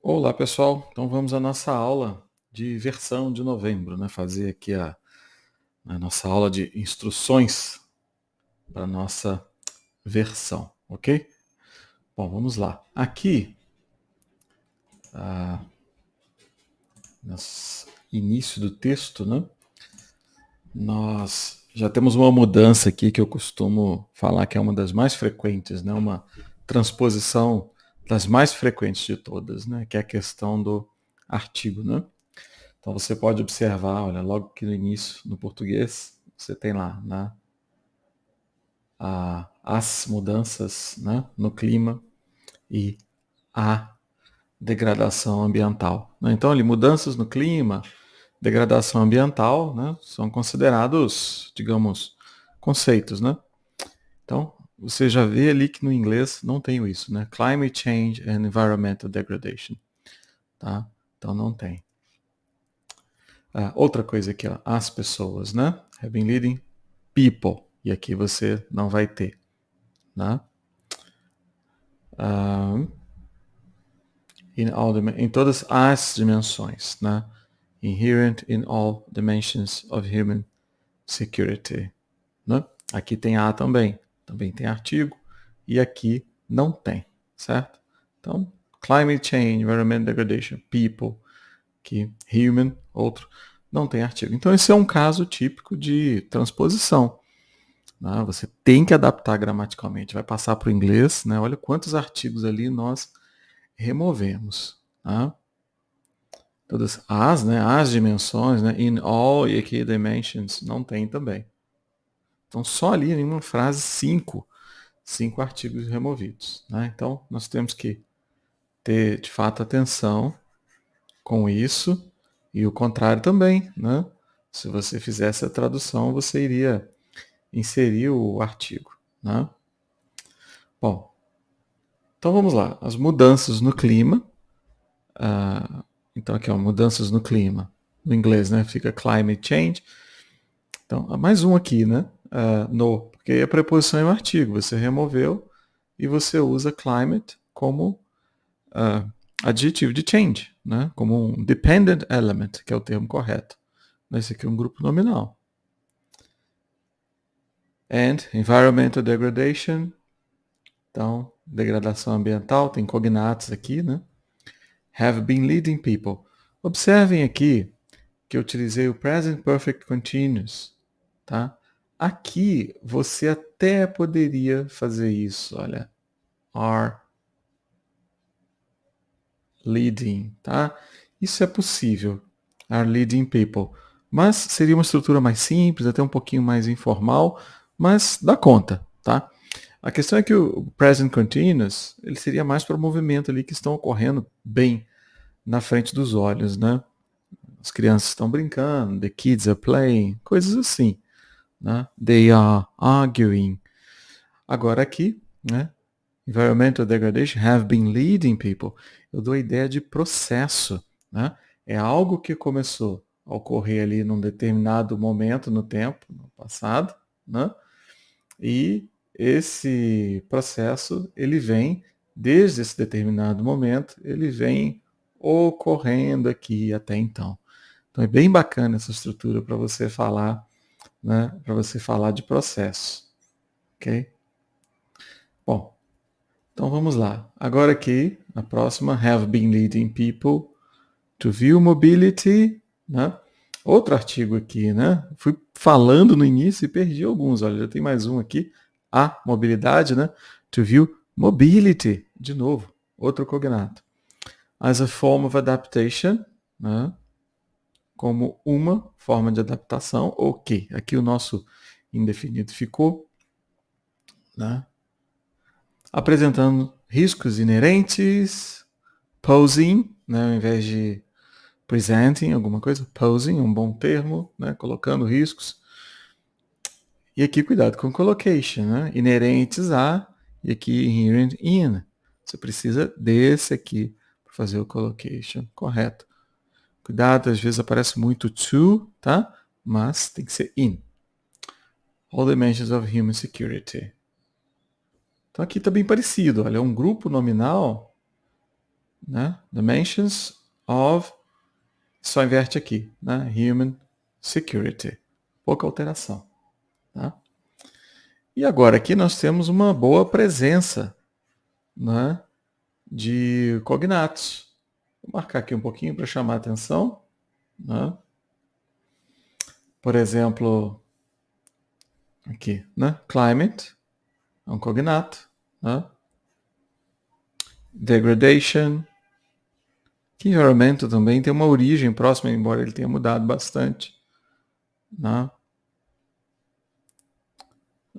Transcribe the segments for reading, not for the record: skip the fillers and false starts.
Olá pessoal, então vamos à nossa aula de versão de novembro, né? Fazer aqui a nossa aula de instruções para a nossa versão, ok? Bom, vamos lá. Aqui, no início do texto, né? Nós já temos uma mudança aqui que eu costumo falar que é uma das mais frequentes, né? Uma transposição das mais frequentes de todas, né? Que é a questão do artigo, né? Então você pode observar, olha, logo que no início, no português, você tem lá, né, as mudanças, né, no clima e a degradação ambiental, né? Então ali, mudanças no clima, degradação ambiental, né, são considerados, digamos, conceitos, né? Então, você já vê ali que no inglês não tem isso, né? Climate change and environmental degradation, tá? Então não tem. Outra coisa aqui, ó, as pessoas, né? Have been leading people. E aqui você não vai ter, né? Em todas as dimensões, né? Inherent in all dimensions of human security, né? Aqui tem a também tem artigo, e aqui não tem, certo? Então, climate change, environmental degradation, people, que human, outro, não tem artigo. Então, esse é um caso típico de transposição. Né? Você tem que adaptar gramaticalmente. Vai passar para o inglês, né? Olha quantos artigos ali nós removemos. Tá? Todas as, né? As dimensões, né? In all e aqui dimensions, não tem também. Então só ali em uma frase cinco artigos removidos. Né? Então nós temos que ter de fato atenção com isso e o contrário também. Né? Se você fizesse a tradução, você iria inserir o artigo. Né? Bom, então vamos lá. As mudanças no clima. Então aqui, ó, mudanças no clima. No inglês, né? Fica climate change. Então, mais um aqui, né? No, porque a preposição é um artigo. Você removeu e você usa climate como adjetivo de change, né? Como um dependent element, que é o termo correto. Esse aqui é um grupo nominal. And environmental degradation. Então, degradação ambiental, tem cognatos aqui, né? Have been leading people. Observem aqui que eu utilizei o present perfect continuous, tá? Aqui você até poderia fazer isso, olha, are leading, tá? Isso é possível, are leading people, mas seria uma estrutura mais simples, até um pouquinho mais informal, mas dá conta, tá? A questão é que o present continuous, ele seria mais para o movimento ali que estão ocorrendo bem na frente dos olhos, né? As crianças estão brincando, the kids are playing, coisas assim, né? They are arguing. Agora aqui, né? Environmental degradation have been leading people. Eu dou a ideia de processo, né? É algo que começou a ocorrer ali num determinado momento no tempo, no passado, né? E esse processo, ele vem, desde esse determinado momento, ele vem ocorrendo aqui até então. Então é bem bacana essa estrutura para você falar, né? Para você falar de processo, ok? Bom, então vamos lá. Agora aqui, a próxima, have been leading people to view mobility, né? Outro artigo aqui, né? Fui falando no início e perdi alguns. Olha, já tem mais um aqui. A mobilidade, né? To view mobility, de novo, outro cognato. As a form of adaptation, né? Como uma forma de adaptação, ok. Aqui o nosso indefinido ficou, né? Apresentando riscos inerentes, posing, né? Ao invés de presenting, alguma coisa, posing, um bom termo, né? Colocando riscos. E aqui cuidado com collocation, né? Inerentes a, e aqui inherent in. Você precisa desse aqui para fazer o collocation correto. Cuidado, às vezes aparece muito to, tá? Mas tem que ser in. All dimensions of human security. Então aqui está bem parecido. Olha, é um grupo nominal né? Dimensions of, só inverte aqui, né? Human security. Pouca alteração. Tá? E agora aqui nós temos uma boa presença, né, de cognatos. Vou marcar aqui um pouquinho para chamar a atenção. Né? Por exemplo, aqui, né? Climate, é um cognato. Né? Degradation, que environmental também tem uma origem próxima, embora ele tenha mudado bastante. Né?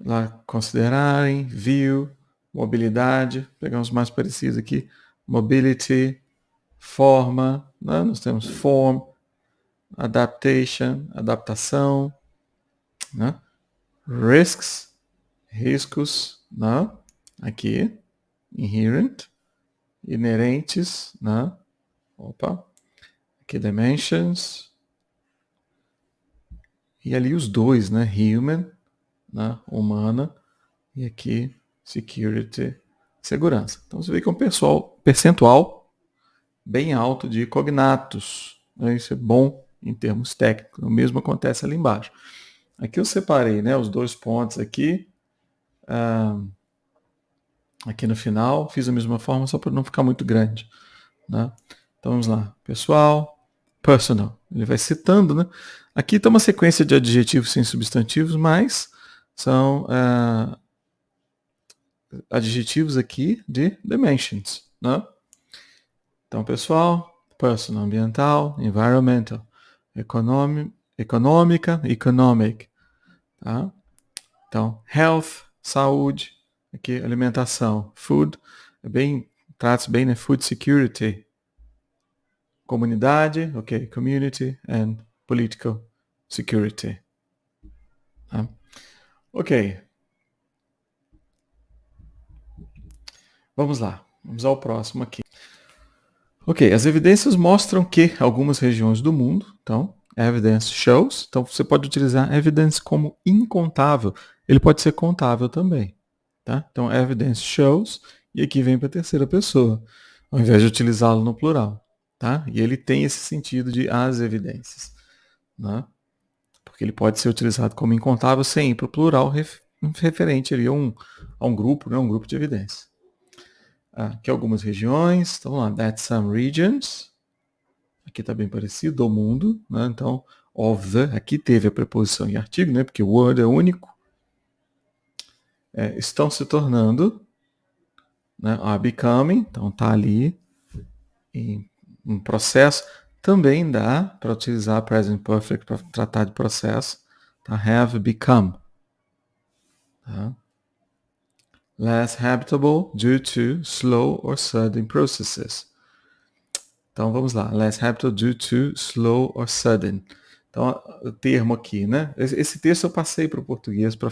Lá considerarem, view, mobilidade, pegamos mais parecidos aqui, mobility, forma, né? Nós temos form, adaptation, adaptação, né? Risks, riscos, né? Aqui, inherent, inerentes, né? Opa, aqui dimensions, e ali os dois, né? Human, né? Humana, e aqui security, segurança. Então você vê que é um percentual bem alto de cognatos. Né? Isso é bom em termos técnicos. O mesmo acontece ali embaixo. Aqui eu separei, né, os dois pontos aqui. Aqui no final, fiz da mesma forma só para não ficar muito grande. Né? Então vamos lá. Pessoal, personal. Ele vai citando, né? Aqui está uma sequência de adjetivos sem substantivos, mas são adjetivos aqui de dimensions. Né? Então, pessoal, personal, ambiental, environmental, econômica, economic. Tá? Então, health, saúde, aqui alimentação, food, trata-se bem, né? Food security, comunidade, ok, community and political security. Tá? Ok. Vamos lá. Vamos ao próximo aqui. Ok, as evidências mostram que algumas regiões do mundo, então, evidence shows, então você pode utilizar evidence como incontável, ele pode ser contável também, tá? Então, evidence shows, e aqui vem para a terceira pessoa, ao invés de utilizá-lo no plural, tá? E ele tem esse sentido de as evidências, né? Porque ele pode ser utilizado como incontável sem ir para o plural referente ali a um grupo, né? Um grupo de evidências. Aqui algumas regiões, então lá, that's some regions. Aqui está bem parecido, do mundo, né? Então, of the, aqui teve a preposição em artigo, né? Porque o word é único. Estão se tornando, né? Are becoming, então está ali em um processo. Também dá para utilizar present perfect para tratar de processo. Tá? Have become. Tá? Less habitable due to slow or sudden processes. Então vamos lá. Less habitable due to slow or sudden. Então o termo aqui, né? Esse texto eu passei para o português para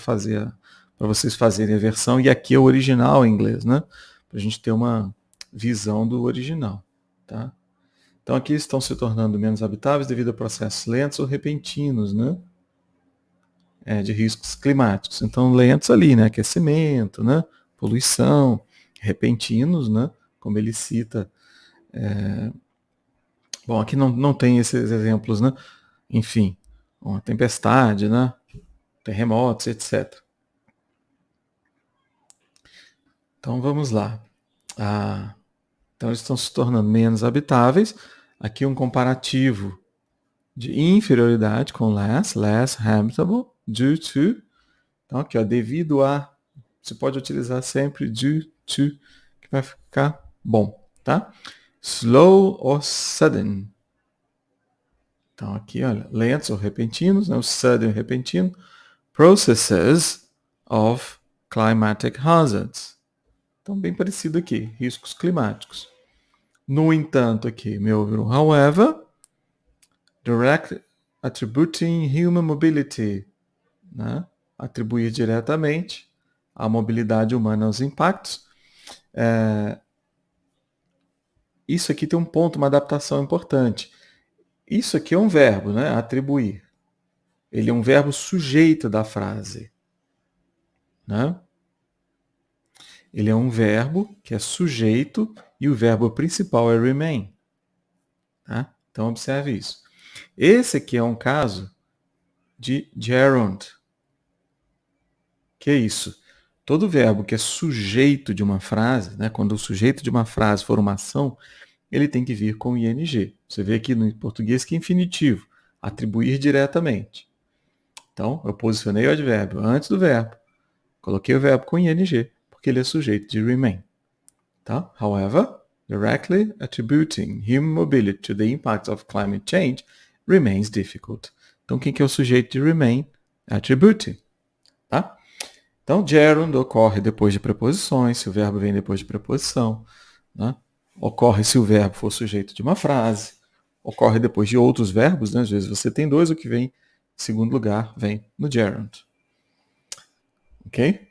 vocês fazerem a versão, e aqui é o original em inglês, né? Para a gente ter uma visão do original. Tá? Então aqui estão se tornando menos habitáveis devido a processos lentos ou repentinos, né? De riscos climáticos. Então lentos ali, né? Aquecimento, né? Poluição, repentinos, né? Como ele cita. Bom, aqui não tem esses exemplos, né? Enfim, uma tempestade, né? Terremotos, etc. Então vamos lá. Então eles estão se tornando menos habitáveis. Aqui um comparativo de inferioridade com less habitable, due to. Então aqui, ó, devido a. Você pode utilizar sempre due to, que vai ficar bom, tá? Slow or sudden. Então aqui, olha, lentos ou repentinos, né? O sudden repentino. Processes of climatic hazards. Então bem parecido aqui, riscos climáticos. No entanto, aqui, however, direct attributing human mobility, né? Atribuir diretamente a mobilidade humana aos impactos. Isso aqui tem um ponto, uma adaptação importante. Isso aqui é um verbo, né? Atribuir. Ele é um verbo sujeito da frase. Né? Ele é um verbo que é sujeito e o verbo principal é remain. Tá? Então, observe isso. Esse aqui é um caso de gerund. Que é isso? Todo verbo que é sujeito de uma frase, né, quando o sujeito de uma frase for uma ação, ele tem que vir com ing. Você vê aqui no português que é infinitivo, atribuir diretamente. Então, eu posicionei o advérbio antes do verbo, coloquei o verbo com ing, porque ele é sujeito de remain. Tá? However, directly attributing human mobility to the impacts of climate change remains difficult. Então, quem que é o sujeito de remain? Attributing. Tá? Então, gerund ocorre depois de preposições, se o verbo vem depois de preposição. Né? Ocorre se o verbo for sujeito de uma frase. Ocorre depois de outros verbos, né? Às vezes você tem dois, o que vem em segundo lugar vem no gerund. Ok?